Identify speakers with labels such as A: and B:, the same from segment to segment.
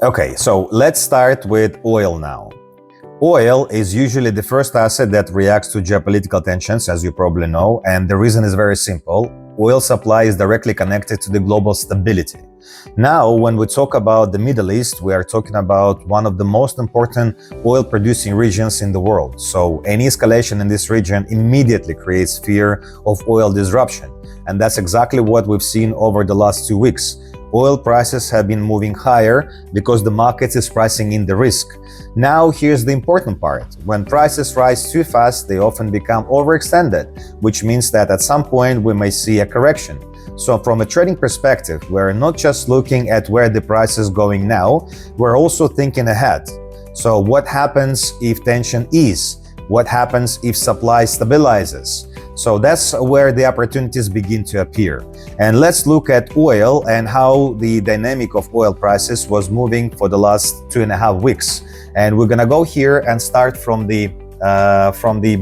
A: Okay, so let's start with oil now. Oil is usually the first asset that reacts to geopolitical tensions, as you probably know, and the reason is very simple. Oil supply is directly connected to the global stability. Now, when we talk about the Middle East, we are talking about one of the most important oil-producing regions in the world. So any escalation in this region immediately creates fear of oil disruption. And that's exactly what we've seen over the last 2 weeks. Oil prices have been moving higher because the market is pricing in the risk. Now, here's the important part. When prices rise too fast, they often become overextended, which means that at some point we may see a correction. So from a trading perspective, we're not just looking at where the price is going now, we're also thinking ahead. So what happens if tension eases? What happens if supply stabilizes? So that's where the opportunities begin to appear. And let's look at oil and how the dynamic of oil prices was moving for the last 2.5 weeks. And we're gonna go here and start from the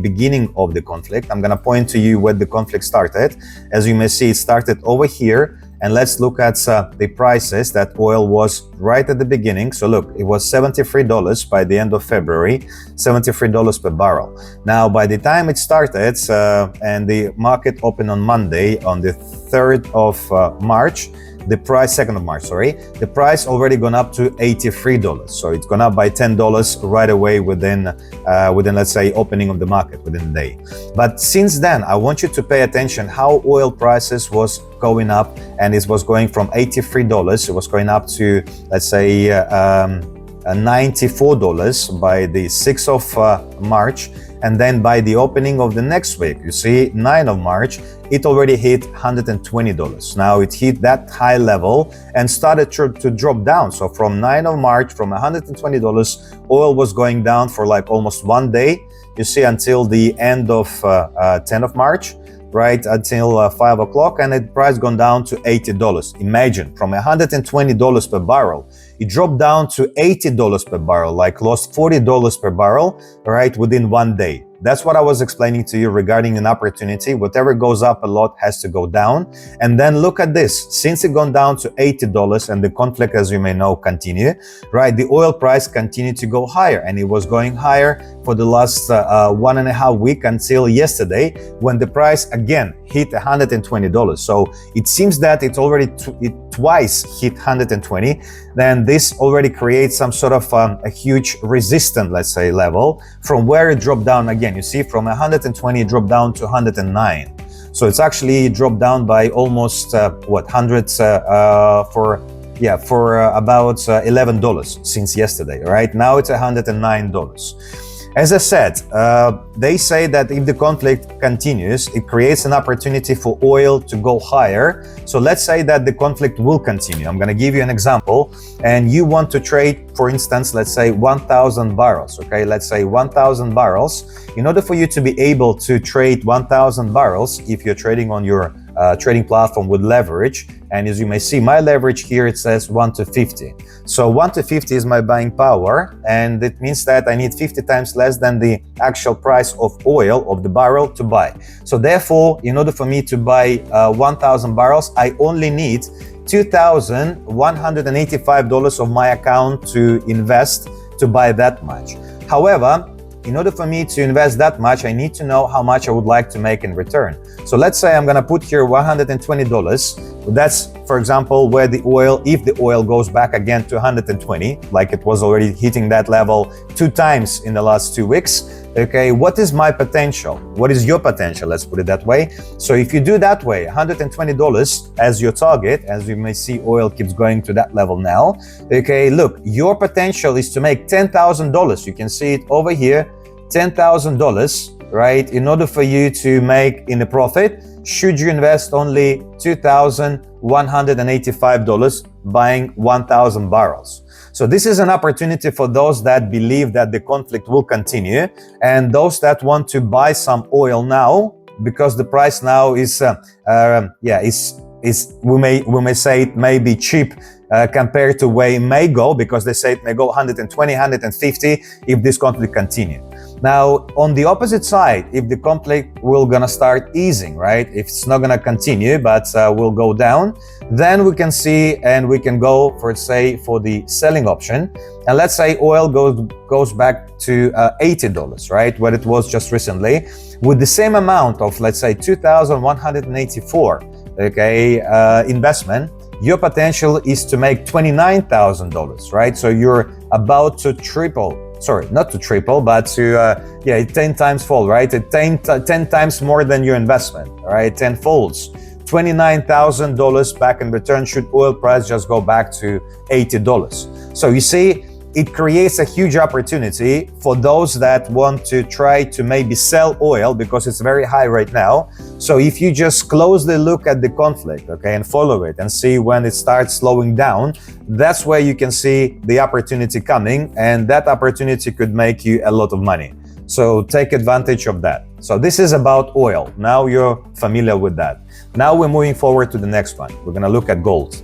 A: beginning of the conflict. I'm gonna point to you where the conflict started. As you may see, it started over here. And let's look at the prices that oil was right at the beginning. So look, it was $73 by the end of February, $73 per barrel. Now, by the time it started and the market opened on Monday, on the 3rd of March, the price, 2nd of March, sorry, the price already gone up to $83. So it's gone up by $10 right away within, let's say, opening of the market within the day. But since then, I want you to pay attention how oil prices was going up, and it was going from $83, it was going up to, let's say, $94 by the 6th of March. And then by the opening of the next week, you see, 9th of March, it already hit $120. Now it hit that high level and started to drop down. So from 9th of March, from $120, oil was going down for like almost 1 day, you see, until the end of 10th of March, right, until 5 o'clock, and the price gone down to $80. Imagine, from $120 per barrel, it dropped down to $80 per barrel, like lost $40 per barrel, right, within 1 day. That's what I was explaining to you regarding an opportunity. Whatever goes up a lot has to go down. And then look at this. Since it gone down to $80 and the conflict, as you may know, continue, right? The oil price continued to go higher, and it was going higher for the last 1.5 weeks until yesterday, when the price again hit $120. So it seems that it's already twice hit 120. Then this already creates some sort of a huge resistance, let's say, level from where it dropped down again. You see, from 120 it dropped down to 109. So it's actually dropped down by almost hundreds for about $11 since yesterday. Right now it's $109. As I said, they say that if the conflict continues, it creates an opportunity for oil to go higher. So let's say that the conflict will continue. I'm going to give you an example. And you want to trade, for instance, let's say 1,000 barrels. Okay, let's say 1,000 barrels. In order for you to be able to trade 1,000 barrels, if you're trading on your trading platform with leverage, and as you may see, my leverage here, it says 1 to 50. So 1 to 50 is my buying power, and it means that I need 50 times less than the actual price of oil, of the barrel, to buy. So therefore, in order for me to buy 1,000 barrels, I only need $2,185 of my account to invest to buy that much. However, in order for me to invest that much, I need to know how much I would like to make in return. So let's say I'm going to put here $120. That's, for example, where the oil, if the oil goes back again to 120, like it was already hitting that level 2 times in the last 2 weeks. Okay, what is my potential? What is your potential? Let's put it that way. So if you do that way, $120 as your target, as you may see, oil keeps going to that level now. Okay, look, your potential is to make $10,000. You can see it over here, $10,000, right? In order for you to make in a profit, should you invest only $2,185 buying 1,000 barrels? So this is an opportunity for those that believe that the conflict will continue, and those that want to buy some oil now, because the price now is, we may say it may be cheap compared to where it may go, because they say it may go 120, 150 if this conflict continues. Now, on the opposite side, if the conflict will gonna start easing, right? If it's not gonna continue, but will go down, then we can see and we can go for, say, for the selling option. And let's say oil goes back to $80, right? What it was just recently, with the same amount of, let's say, 2,184, okay, investment. Your potential is to make $29,000, right? So you're about to triple. Sorry, not to triple, but to 10 times fold, right? 10 times more than your investment, all right? 10 folds. $29,000 back in return should oil price just go back to $80. So you see, it creates a huge opportunity for those that want to try to maybe sell oil because it's very high right now. So if you just closely look at the conflict, okay, and follow it and see when it starts slowing down, that's where you can see the opportunity coming, and that opportunity could make you a lot of money. So take advantage of that. So this is about oil. Now you're familiar with that. Now we're moving forward to the next one. We're going to look at gold.